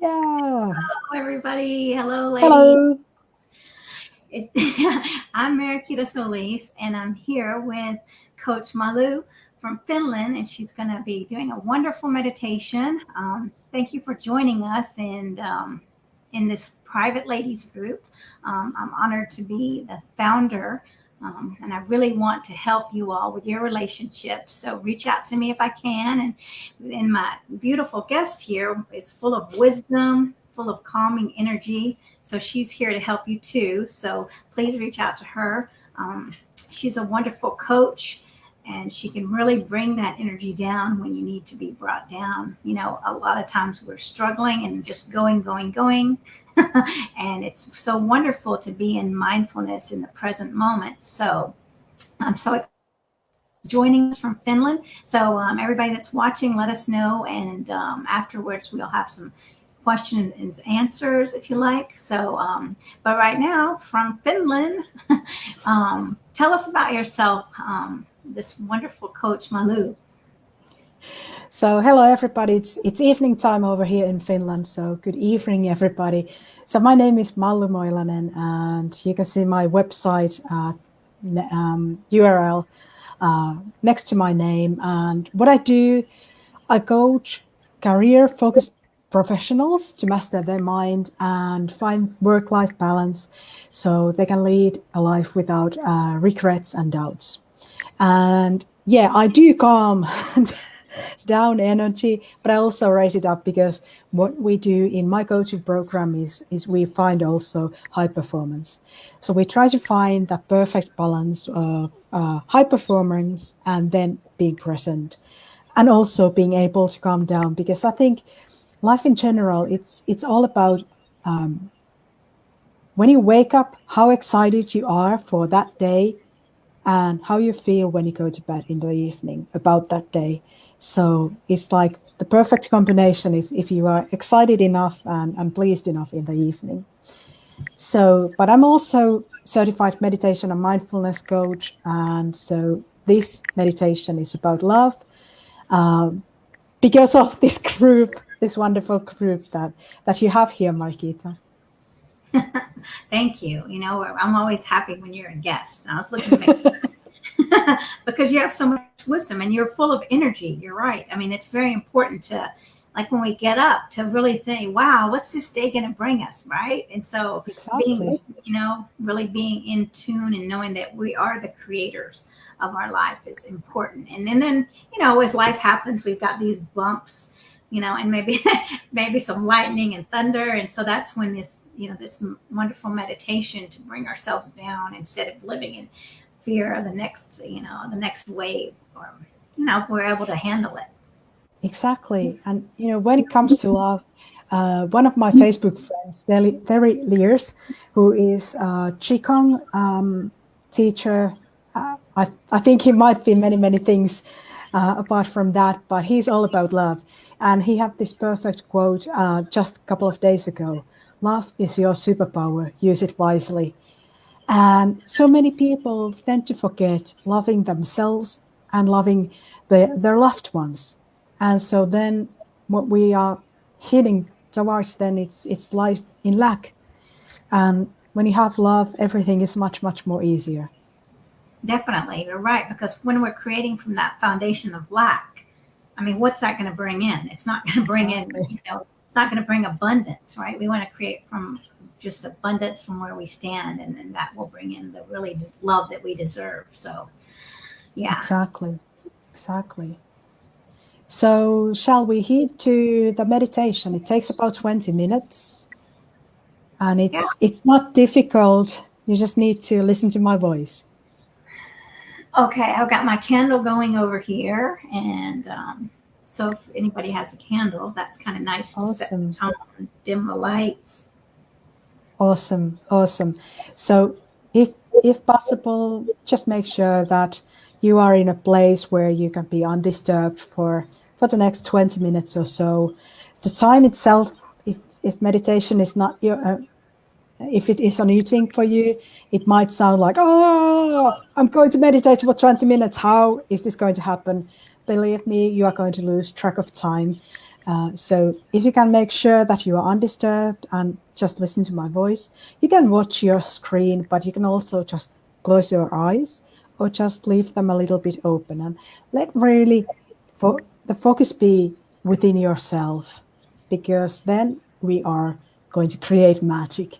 Yeah. Hello, everybody. Hello, ladies. Hello. It, I'm Mariquita Solis, and I'm here with Coach Mallu from Finland, and she's going to be doing a wonderful meditation. Thank you for joining us in this private ladies group. I'm honored to be the founder. And I really want to help you all with your relationships. So reach out to me if I can. And my beautiful guest here is full of wisdom, full of calming energy. So she's here to help you too. So please reach out to her. She's a wonderful coach, and she can really bring that energy down when you need to be brought down. You know, a lot of times we're struggling and just going. And it's so wonderful to be in mindfulness in the present moment. So I'm so excited joining us from Finland. So everybody that's watching, let us know. And afterwards, we'll have some question and answers if you like. So, but right now from Finland, tell us about yourself, this wonderful coach Mallu. So hello everybody. It's evening time over here in Finland. So good evening everybody. So my name is Mallu and you can see my website URL next to my name. And what I do, I coach career-focused professionals to master their mind and find work-life balance so they can lead a life without regrets and doubts. And yeah, I do calm down energy, but I also raise it up because what we do in my coaching program is we find also high performance. So we try to find that perfect balance of high performance and then being present and also being able to calm down, because I think life in general, it's all about when you wake up, how excited you are for that day and how you feel when you go to bed in the evening about that day. So it's like the perfect combination if you are excited enough and pleased enough in the evening. So, but I'm also certified meditation and mindfulness coach. And so this meditation is about love because of this group, this wonderful group that you have here, Mariquita. Thank you. You know, I'm always happy when you're a guest. I was looking to make because you have so much wisdom and you're full of energy. You're right. I mean, it's very important to, like, when we get up, to really think, wow, what's this day going to bring us? Right. And so being, Exactly. really being in tune and knowing that we are the creators of our life is important. And then, as life happens, we've got these bumps, and maybe maybe some lightning and thunder. And so that's when this wonderful meditation to bring ourselves down instead of living in fear of the next wave, or we're able to handle it. Exactly. And, when it comes to love, one of my Facebook friends, Terry Lears, who is a Qigong teacher, I think he might be many, many things apart from that, but he's all about love. And he had this perfect quote just a couple of days ago: "Love is your superpower, use it wisely." And so many people tend to forget loving themselves and loving their loved ones. And so then what we are heading towards then it's life in lack. And when you have love, everything is much, much more easier. Definitely, you're right, because when we're creating from that foundation of lack, I mean, what's that going to bring in? It's not going to bring in, it's not going to bring abundance, right? We want to create from just abundance from where we stand, and then that will bring in the really just love that we deserve. So, yeah. Exactly. So shall we head to the meditation? It takes about 20 minutes. And it's not difficult. You just need to listen to my voice. Okay, I've got my candle going over here, and so if anybody has a candle, that's kind of nice to set the tone, dim the lights. Awesome. So if possible, just make sure that you are in a place where you can be undisturbed for the next 20 minutes or so. The time itself, if meditation is not your if it is uneating for you, it might sound like, oh, I'm going to meditate for 20 minutes. How is this going to happen? Believe me, you are going to lose track of time. So if you can make sure that you are undisturbed and just listen to my voice, you can watch your screen, but you can also just close your eyes or just leave them a little bit open and let really the focus be within yourself, because then we are going to create magic.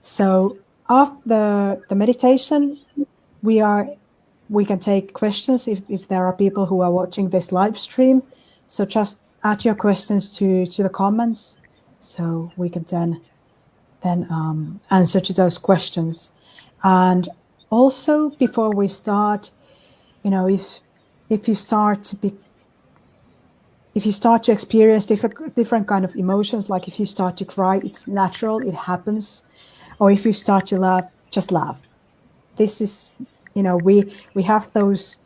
So after the meditation, we can take questions if there are people who are watching this live stream. So just add your questions to the comments, so we can then answer to those questions. And also, before we start, if you start to experience different kind of emotions, like if you start to cry, it's natural, it happens. Or if you start to laugh, just laugh. This is, we have those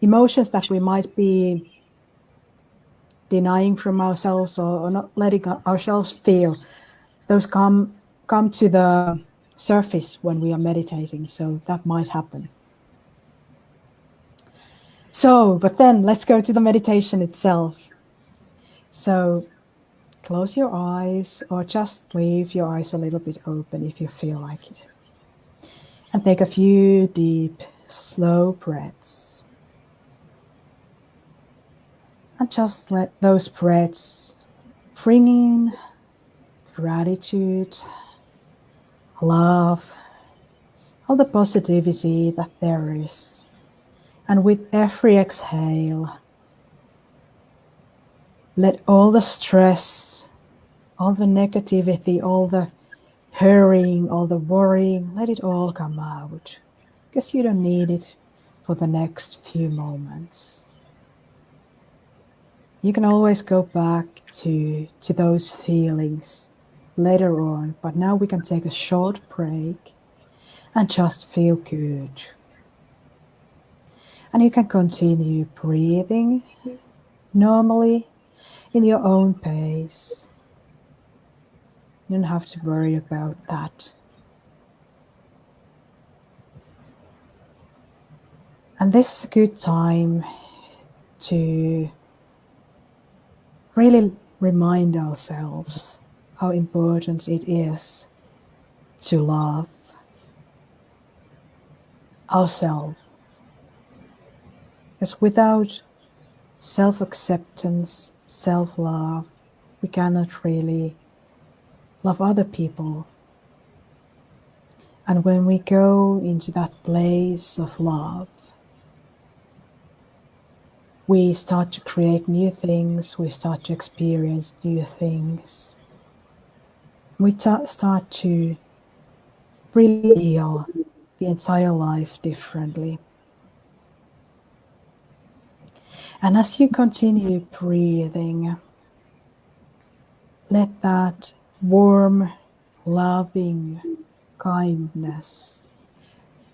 emotions that we might be denying from ourselves or not letting ourselves feel. Those come to the surface when we are meditating, so that might happen. So, but then let's go to the meditation itself. So close your eyes or just leave your eyes a little bit open if you feel like it. And take a few deep, slow breaths. And just let those breaths bring in gratitude, love, all the positivity that there is. And with every exhale, let all the stress, all the negativity, all the hurrying, all the worrying, let it all come out, because you don't need it for the next few moments. You can always go back to those feelings later on, but now we can take a short break and just feel good. And you can continue breathing normally in your own pace. You don't have to worry about that. And this is a good time to really remind ourselves how important it is to love ourselves. Because without self-acceptance, self-love, we cannot really love other people. And when we go into that place of love, we start to create new things, we start to experience new things. We start to really feel the entire life differently. And as you continue breathing, let that warm, loving kindness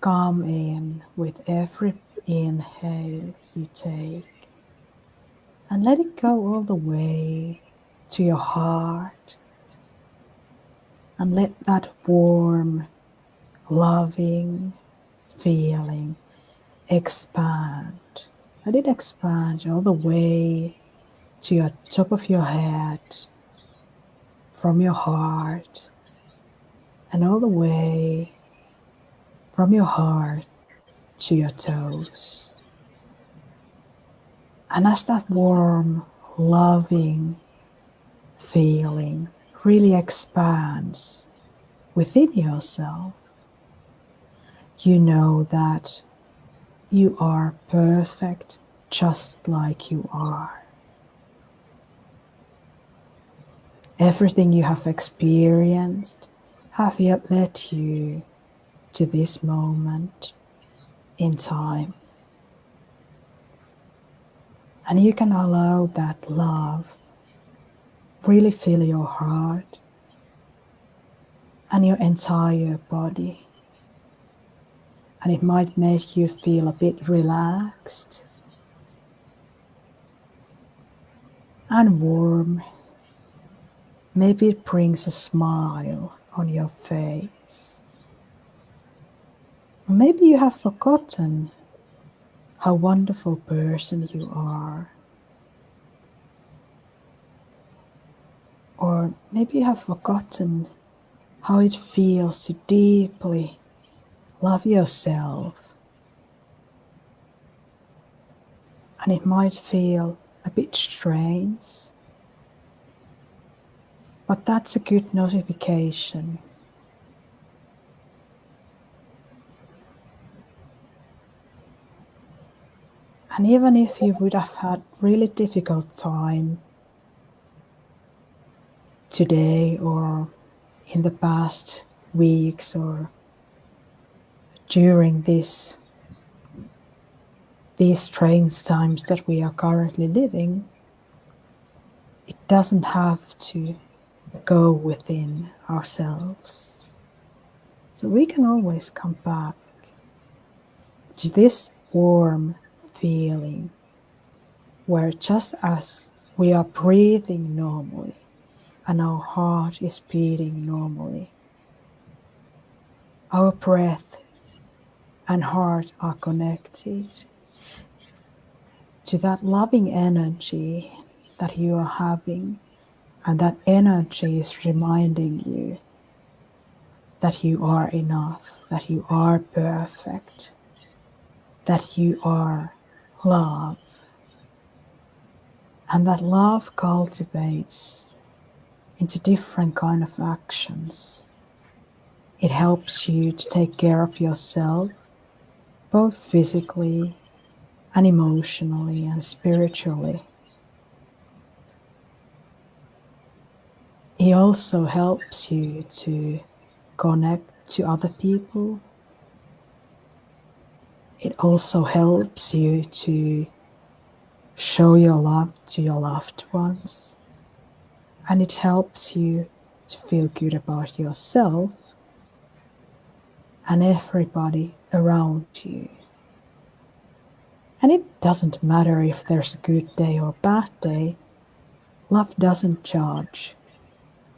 come in with every inhale you take. And let it go all the way to your heart. And let that warm, loving feeling expand. Let it expand all the way to your top of your head, from your heart, and all the way from your heart to your toes. And as that warm, loving feeling really expands within yourself, you know that you are perfect just like you are. Everything you have experienced have yet led you to this moment in time. And you can allow that love really fill your heart and your entire body. And it might make you feel a bit relaxed and warm. Maybe it brings a smile on your face. Maybe you have forgotten how wonderful person you are. Or maybe you have forgotten how it feels to deeply love yourself. And it might feel a bit strange, but that's a good notification. And even if you would have had really difficult time today or in the past weeks or during these strange times that we are currently living, it doesn't have to go within ourselves. So we can always come back to this warm feeling where just as we are breathing normally and our heart is beating normally, our breath and heart are connected to that loving energy that you are having, and that energy is reminding you that you are enough, that you are perfect, that you are love. And that love cultivates into different kind of actions. It helps you to take care of yourself, both physically and emotionally and spiritually. It also helps you to connect to other people. It also helps you to show your love to your loved ones. And it helps you to feel good about yourself and everybody around you. And it doesn't matter if there's a good day or bad day. Love doesn't judge.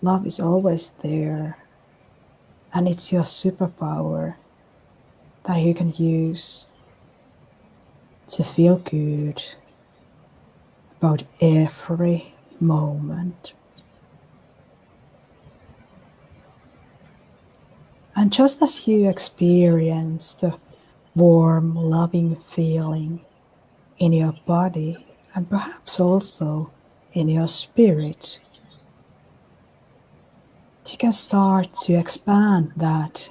Love is always there. And it's your superpower that you can use to feel good about every moment. And just as you experience the warm, loving feeling in your body and perhaps also in your spirit, you can start to expand that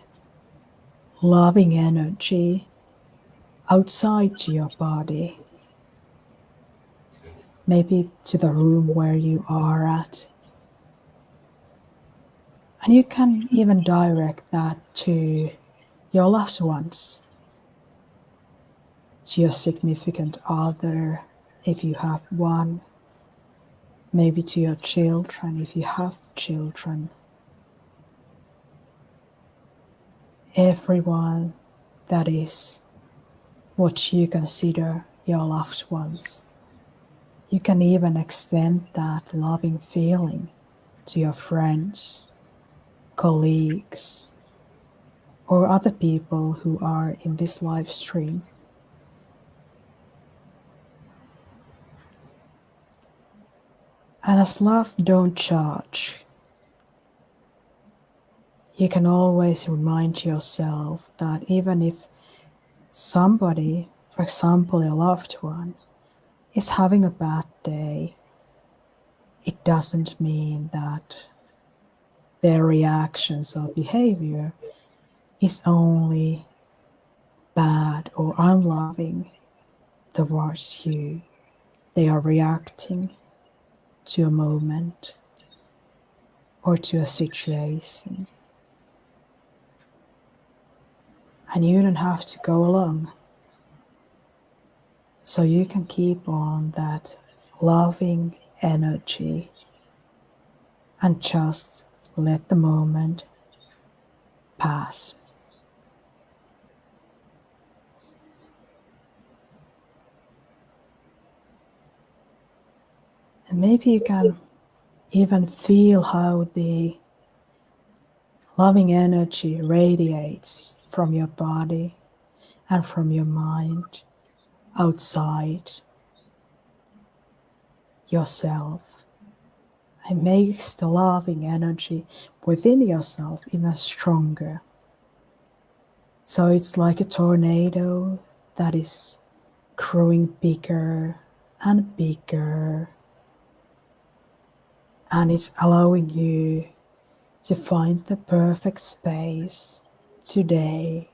loving energy outside to your body, maybe to the room where you are at. And you can even direct that to your loved ones, to your significant other, if you have one, maybe to your children, if you have children. Everyone that is what you consider your loved ones. You can even extend that loving feeling to your friends, colleagues, or other people who are in this live stream. And as love don't judge, you can always remind yourself that even if somebody, for example, a loved one, is having a bad day, it doesn't mean that their reactions or behavior is only bad or unloving towards you. They are reacting to a moment or to a situation. And you don't have to go along. So you can keep on that loving energy and just let the moment pass. And maybe you can even feel how the loving energy radiates from your body and from your mind outside yourself It makes the loving energy within yourself even stronger. So it's like a tornado that is growing bigger and bigger, and it's allowing you to find the perfect space today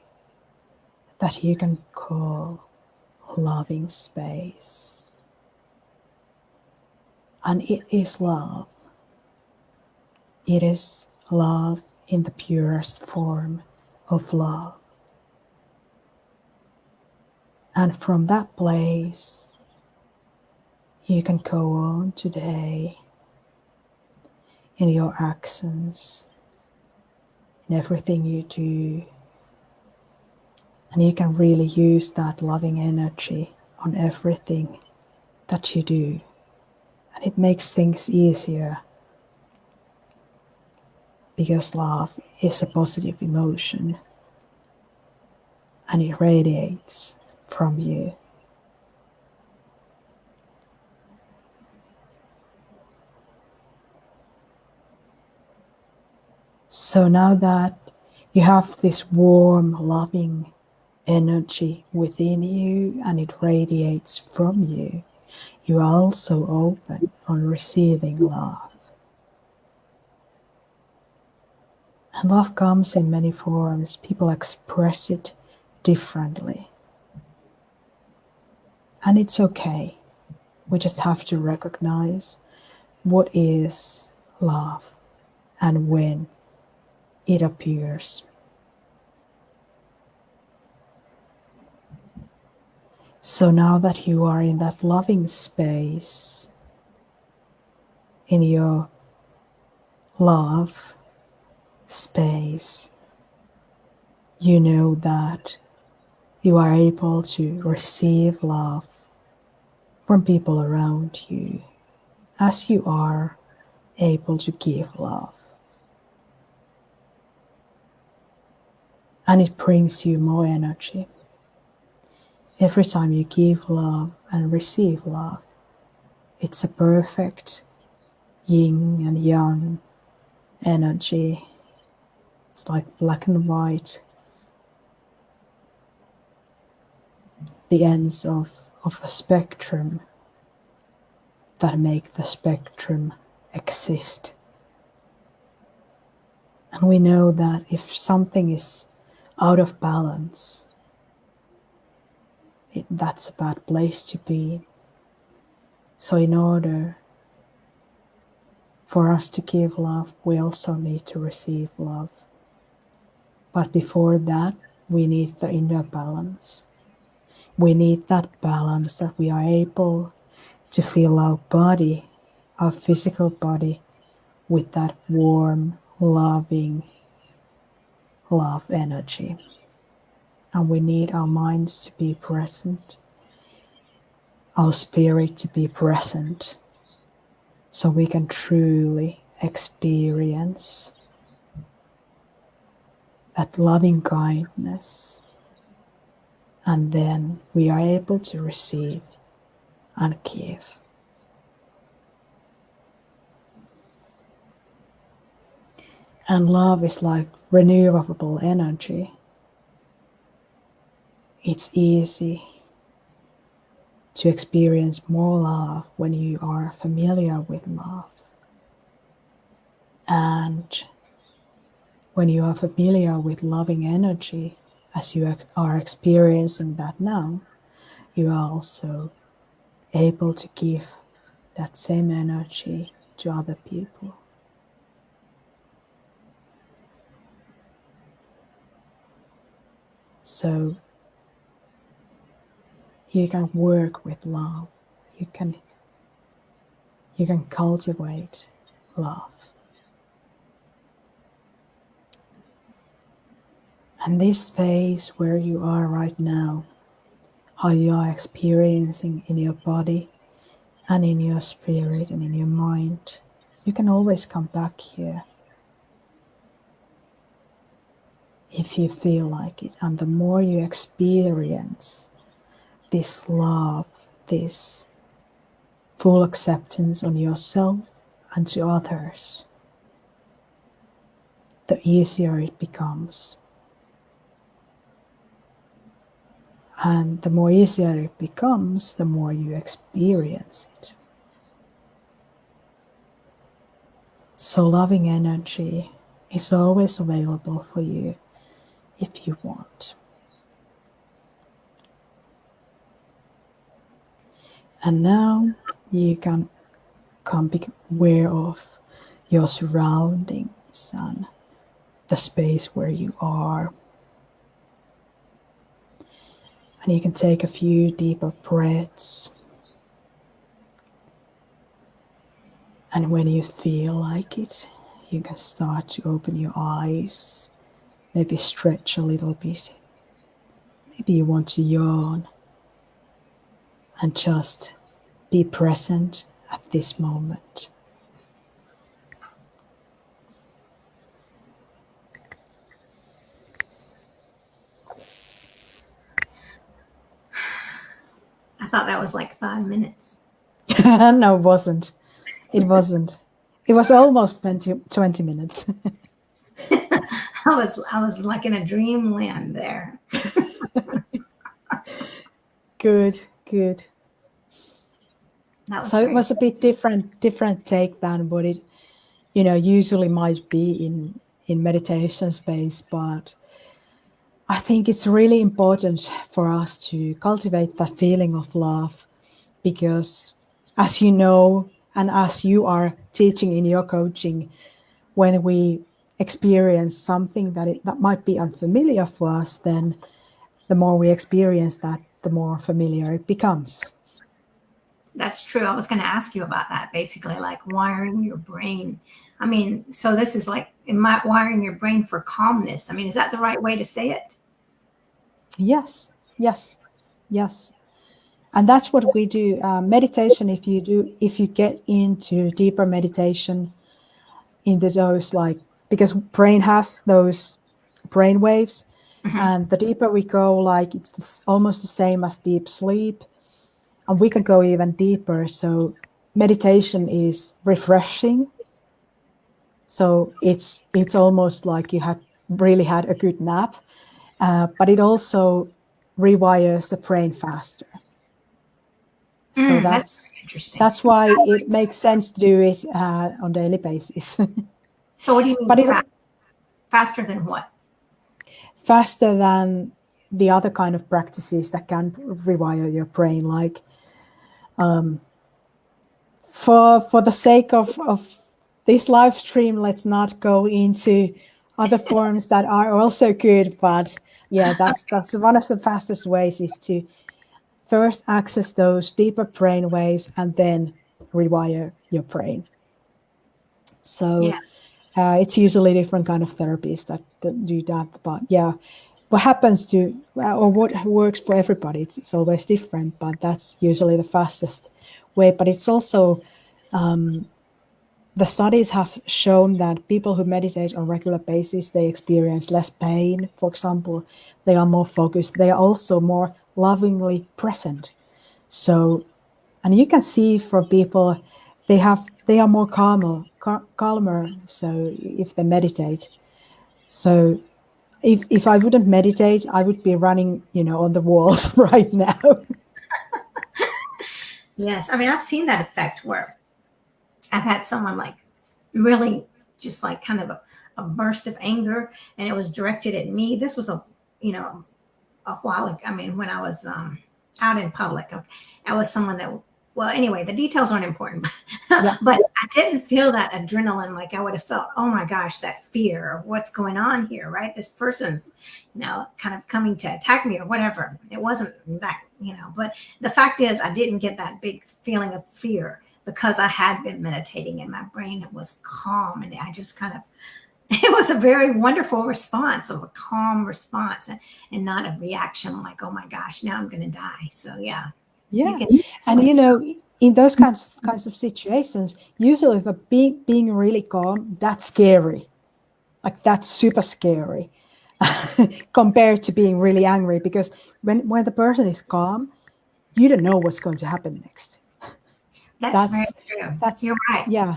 that you can call loving space. And it is love. It is love in the purest form of love. And from that place, you can go on today in your actions, in everything you do. And you can really use that loving energy on everything that you do. And it makes things easier because love is a positive emotion and it radiates from you. So now that you have this warm, loving energy within you and it radiates from you, you are also open on receiving love. And love comes in many forms. People express it differently. And it's okay. We just have to recognize what is love and when it appears. So now that you are in that loving space, in your love space, you know that you are able to receive love from people around you as you are able to give love. And it brings you more energy. Every time you give love and receive love, it's a perfect yin and yang energy. It's like black and white, the ends of a spectrum that make the spectrum exist. And we know that if something is out of balance, that's a bad place to be. So in order for us to give love, we also need to receive love. But before that, we need the inner balance. We need that balance that we are able to fill our body, our physical body, with that warm, loving love energy. And we need our minds to be present, our spirit to be present, so we can truly experience that loving kindness. And then we are able to receive and give. And love is like renewable energy. It's easy to experience more love when you are familiar with love. And when you are familiar with loving energy, as you are experiencing that now, you are also able to give that same energy to other people. So you can work with love. You can cultivate love. And this space where you are right now, how you are experiencing in your body and in your spirit and in your mind, you can always come back here if you feel like it. And the more you experience this love, this full acceptance on yourself and to others, the easier it becomes. And the more easier it becomes, the more you experience it. So loving energy is always available for you if you want. And now you can be aware of your surroundings and the space where you are. And you can take a few deeper breaths. And when you feel like it, you can start to open your eyes, maybe stretch a little bit. Maybe you want to yawn and just be present at this moment. I thought that was like 5 minutes. No, it wasn't. It wasn't. It was almost 20 minutes. I was like in a dreamland there. Good, good. That was So it great. was a bit different take than what it, usually might be in meditation space, but I think it's really important for us to cultivate that feeling of love, because as you know, and as you are teaching in your coaching, when we experience something that might be unfamiliar for us, then the more we experience that, the more familiar it becomes. That's true. I was going to ask you about that, basically, like wiring your brain. I mean, so this is like wiring your brain for calmness. I mean, is that the right way to say it? Yes, yes, yes. And that's what we do. Meditation, if you get into deeper meditation, into those, like, because brain has those brain waves, and the deeper we go, like it's almost the same as deep sleep, and we can go even deeper. So meditation is refreshing. So it's almost like you had really had a good nap, but it also rewires the brain faster. So That's interesting. that's why it makes sense to do it on a daily basis. So what do you mean But faster than what? faster than the other kind of practices that can rewire your brain, like for the sake of this live stream, let's not go into other forms that are also good, but yeah, that's one of the fastest ways, is to first access those deeper brain waves and then rewire your brain. So it's usually different kind of therapies that do that, but yeah, what happens to, or what works for everybody, it's always different, but that's usually the fastest way. But it's also, the studies have shown that people who meditate on a regular basis, they experience less pain, for example. They are more focused. They are also more lovingly present. So, and you can see for people, they are more calmer. So if they meditate, so if I wouldn't meditate, I would be running, on the walls right now. Yes. I mean, I've seen that effect where I've had someone like really just like kind of a burst of anger, and it was directed at me. This was a while ago. I mean, when I was out in public, I was someone that, well, anyway, the details aren't important, but I didn't feel that adrenaline like I would have felt, oh my gosh, that fear of what's going on here, right? This person's, kind of coming to attack me or whatever. It wasn't that, but the fact is I didn't get that big feeling of fear because I had been meditating and my brain was calm, and I just kind of, it was a very wonderful response, of a calm response, and not a reaction like, oh my gosh, now I'm going to die. So yeah. And in those kinds of situations, usually the being really calm, that's scary. Like that's super scary compared to being really angry, because when the person is calm, you don't know what's going to happen next. That's very true. You're right. Yeah.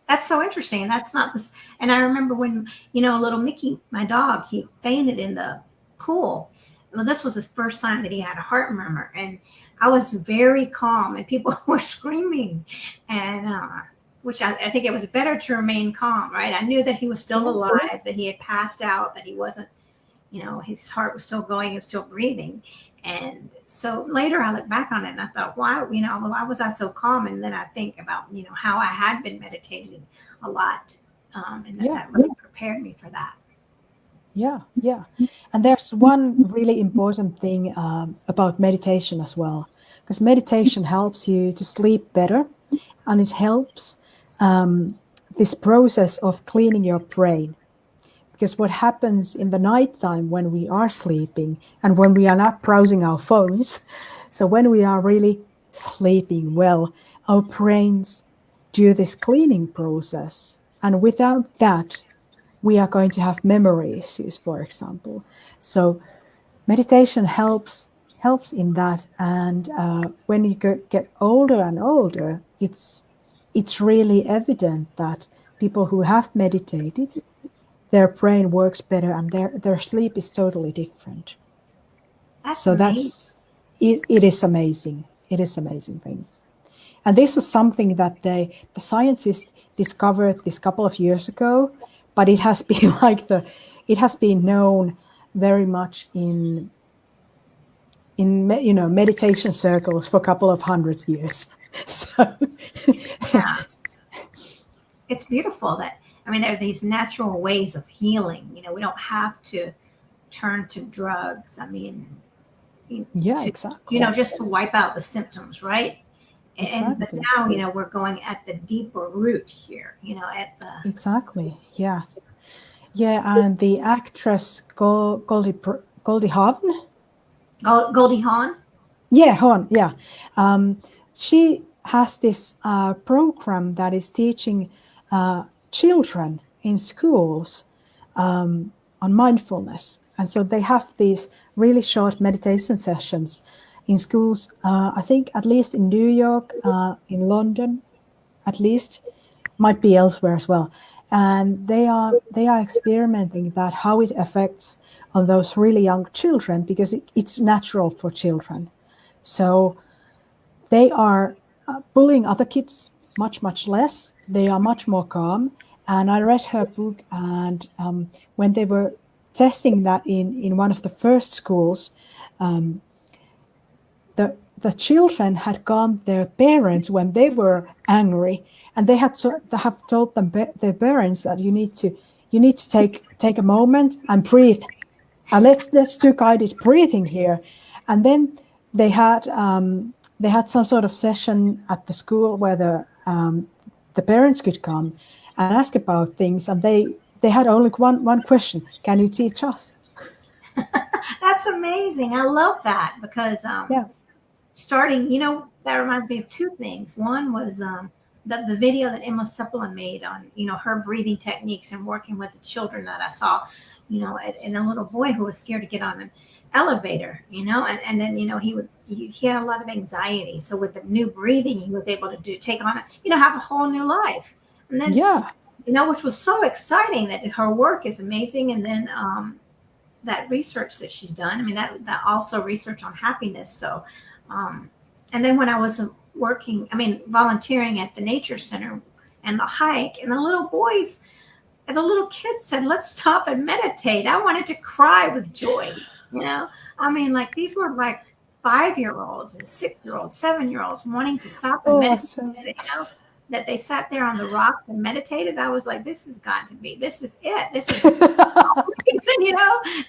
That's so interesting. That's not this. And I remember when, little Mickey, my dog, he fainted in the pool. Well, this was his first time that he had a heart murmur. And I was very calm, and people were screaming. And, which I think it was better to remain calm, right? I knew that he was still alive, that he had passed out, that he wasn't, his heart was still going, he was still breathing. And so later I look back on it and I thought, why was I so calm? And then I think about, how I had been meditating a lot. And that really prepared me for that. Yeah. And there's one really important thing about meditation as well, because meditation helps you to sleep better, and it helps this process of cleaning your brain. Because what happens in the nighttime when we are sleeping and when we are not browsing our phones, so when we are really sleeping well, our brains do this cleaning process. And without that, we are going to have memory issues, for example. So meditation helps in that. And when you get older and older, it's really evident that people who have meditated, their brain works better and their sleep is totally different. That's amazing. It is amazing. It is amazing thing. And this was something that the scientists discovered this couple of years ago, but it has been it has been known very much in meditation circles for a couple of 100 years. So yeah, it's beautiful that, there are these natural ways of healing. We don't have to turn to drugs. Exactly. Just to wipe out the symptoms, right? But now, we're going at the deeper root here, at the... Exactly. Yeah. And the actress Goldie Hawn? Goldie Hawn? Yeah, Hawn, yeah. She has this program that is teaching children in schools on mindfulness. And so they have these really short meditation sessions in schools, I think at least in New York, in London, at least, might be elsewhere as well. And they are experimenting that how it affects on those really young children, because it's natural for children. So they are bullying other kids much less. They are much more calm. And I read her book, and when they were testing that in one of the first schools, the children had calmed their parents when they were angry, and they had have told them their parents that you need to take a moment and breathe, and let's do guided breathing here. And then they had some sort of session at the school where the parents could come and ask about things, and they had only one question: can you teach us? That's amazing. I love that, because starting, that reminds me of two things. One was the video that Emma Sepulveda made on, her breathing techniques and working with the children that I saw, and a little boy who was scared to get on an elevator, and then, he had a lot of anxiety. So with the new breathing, he was able to take on, have a whole new life. And then, which was so exciting, that her work is amazing. And then that research that she's done, that also research on happiness. So, and then when I was volunteering at the nature center and the hike, and the little boys and the little kids said, let's stop and meditate. I wanted to cry with joy. These were like 5-year-olds and 6-year-olds, 7-year-olds wanting to stop and meditate. That they sat there on the rocks and meditated. I was like, this is it. This is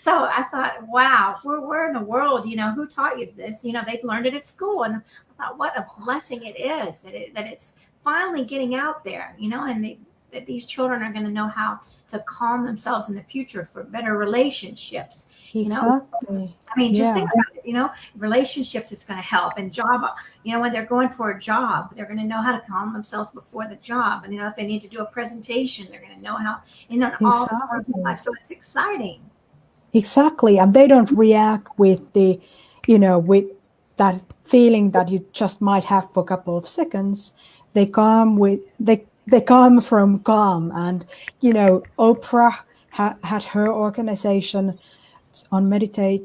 So I thought, wow, where in the world, who taught you this? They've learned it at school. And I thought, what a blessing it is that it's finally getting out there, and that these children are going to know how to calm themselves in the future for better relationships. Exactly. Just think about it, relationships, it's going to help. And job, when they're going for a job, they're going to know how to calm themselves before the job. And, if they need to do a presentation, they're going to know how, all parts of life. So it's exciting. Exactly. And they don't react with with that feeling that you just might have for a couple of seconds. They they come from calm. And Oprah had her organization on meditate.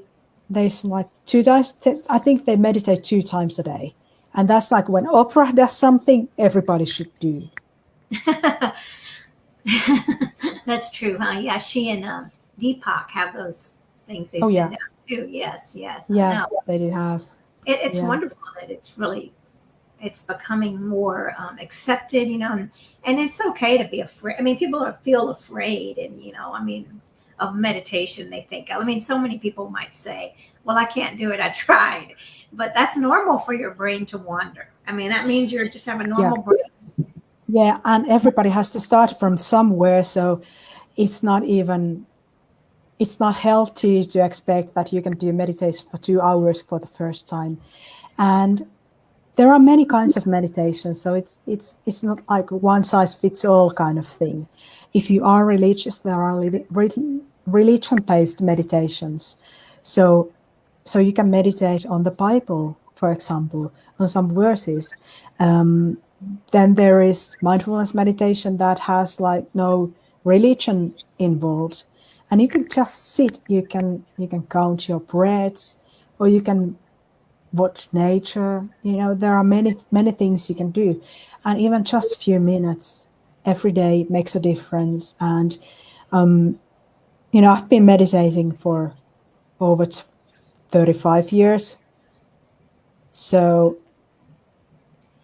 There's like 2 times. I think they meditate 2 times a day, and that's like when Oprah does something, everybody should do. That's true, huh? Yeah, she and Deepak have those things they Oh send yeah, out too. Yes, I yeah, know. they do have. It's Yeah, wonderful that it's becoming more accepted, and it's okay to be afraid. I mean, people feel afraid, and I mean, of meditation. They think. I mean, so many people might say, "Well, I can't do it. I tried," but that's normal for your brain to wander. I mean, that means you just have a yeah, normal brain. yeah, and everybody has to start from somewhere. So it's not even. It's not healthy to expect that you can do meditation for 2 hours for the first time. And there are many kinds of meditation, so it's not like one size fits all kind of thing. If you are religious, there are religion-based meditations. So you can meditate on the Bible, for example, on some verses. Then there is mindfulness meditation that has like no religion involved, and you can just sit. You can count your breaths, or you can watch nature. There are many things you can do, and even just a few minutes every day makes a difference. And I've been meditating for over 35 years, so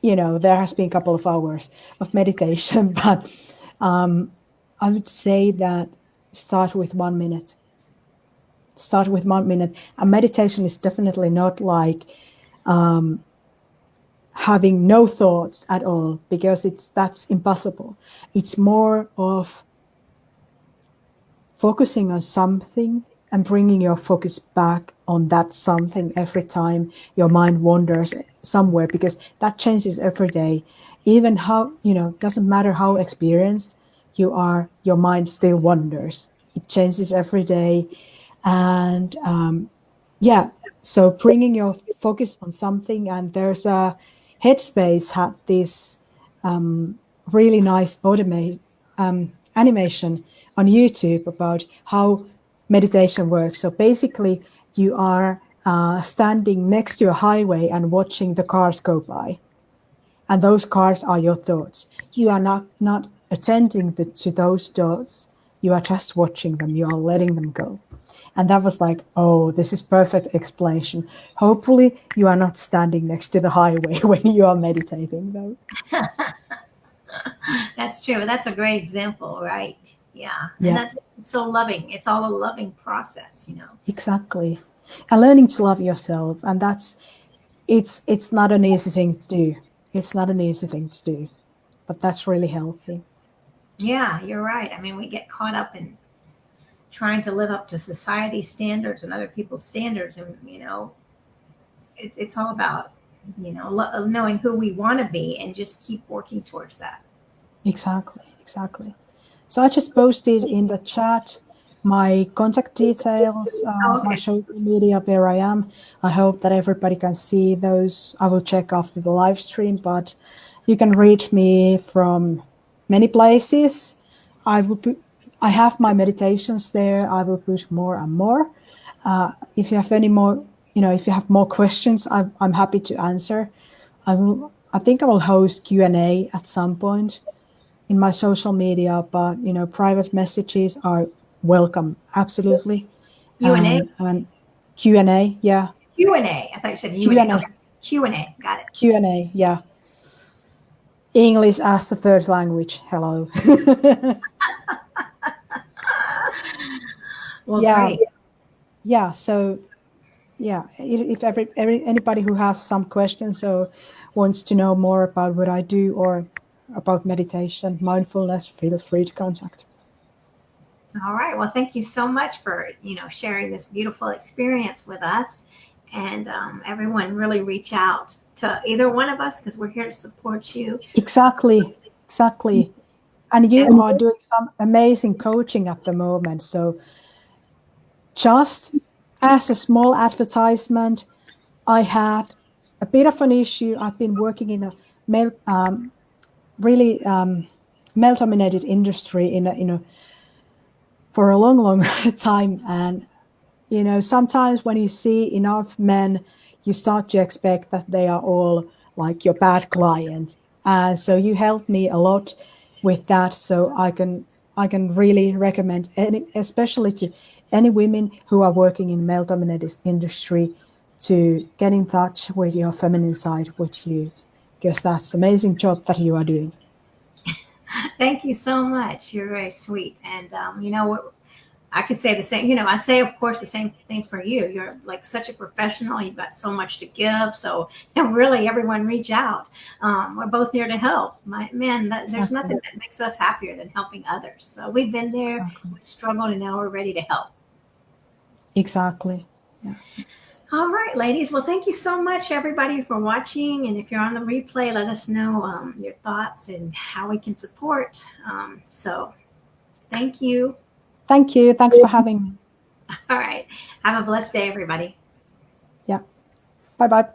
there has been a couple of hours of meditation. But I would say that start with 1 minute. Start with 1 minute. And meditation is definitely not like having no thoughts at all, because that's impossible. It's more of focusing on something and bringing your focus back on that something every time your mind wanders somewhere, because that changes every day. Even how, doesn't matter how experienced you are, your mind still wanders. It changes every day. And yeah, so bringing your focus on something. And there's a Headspace had this really nice animation on YouTube about how meditation works. So basically, you are standing next to a highway and watching the cars go by, and those cars are your thoughts. You are not attending to those thoughts. You are just watching them. You are letting them go. And that was like, oh, this is perfect explanation. Hopefully, you are not standing next to the highway when you are meditating, though. That's true. That's a great example, right? Yeah. And Yeah, that's so loving. It's all a loving process. exactly. And learning to love yourself, and it's not an easy thing to do. It's not an easy thing to do, but that's really healthy. Yeah, you're right. I mean, we get caught up in trying to live up to society standards and other people's standards. And, it's all about, knowing who we want to be and just keep working towards that. Exactly, exactly. So I just posted in the chat my contact details, Oh, my okay. social media, where I am. I hope that everybody can see those. I will check after the live stream, but you can reach me from many places. I have my meditations there. I will put more and more. If you have any more, if you have more questions, I'm happy to answer. I think I will host Q&A at some point in my social media, but private messages are welcome, absolutely. U&A? And Q&A, yeah, Q&A. I thought you said U&A. Q&A, Okay. Q&A. Got it. Q&A, yeah. English as the third language. Hello. Well, Yeah, great. yeah. So yeah, if anybody who has some questions or wants to know more about what I do or about meditation, mindfulness, feel free to contact. All right. Well, thank you so much for, sharing this beautiful experience with us. And everyone really reach out to either one of us because we're here to support you. Exactly, exactly. And you And are doing some amazing coaching at the moment. So just as a small advertisement, I had a bit of an issue. I've been working in a really male-dominated industry for a long time, and sometimes when you see enough men, you start to expect that they are all like your bad client. So you helped me a lot with that. So I can really recommend especially to any women who are working in male-dominated industry, to get in touch with your feminine side, because that's amazing job that you are doing. Thank you so much. You're very sweet. And you know what? I could say the same. I say, of course, the same thing for you. You're like such a professional. You've got so much to give. So, really, everyone reach out. We're both here to help. There's nothing that makes us happier than helping others. So we've been there, we struggled, and now we're ready to help. Exactly. Yeah. All right, ladies. Well, thank you so much, everybody, for watching. And if you're on the replay, let us know your thoughts and how we can support. So, thank you. Thank you. Thanks for having me. All right. Have a blessed day, everybody. Yeah. Bye-bye.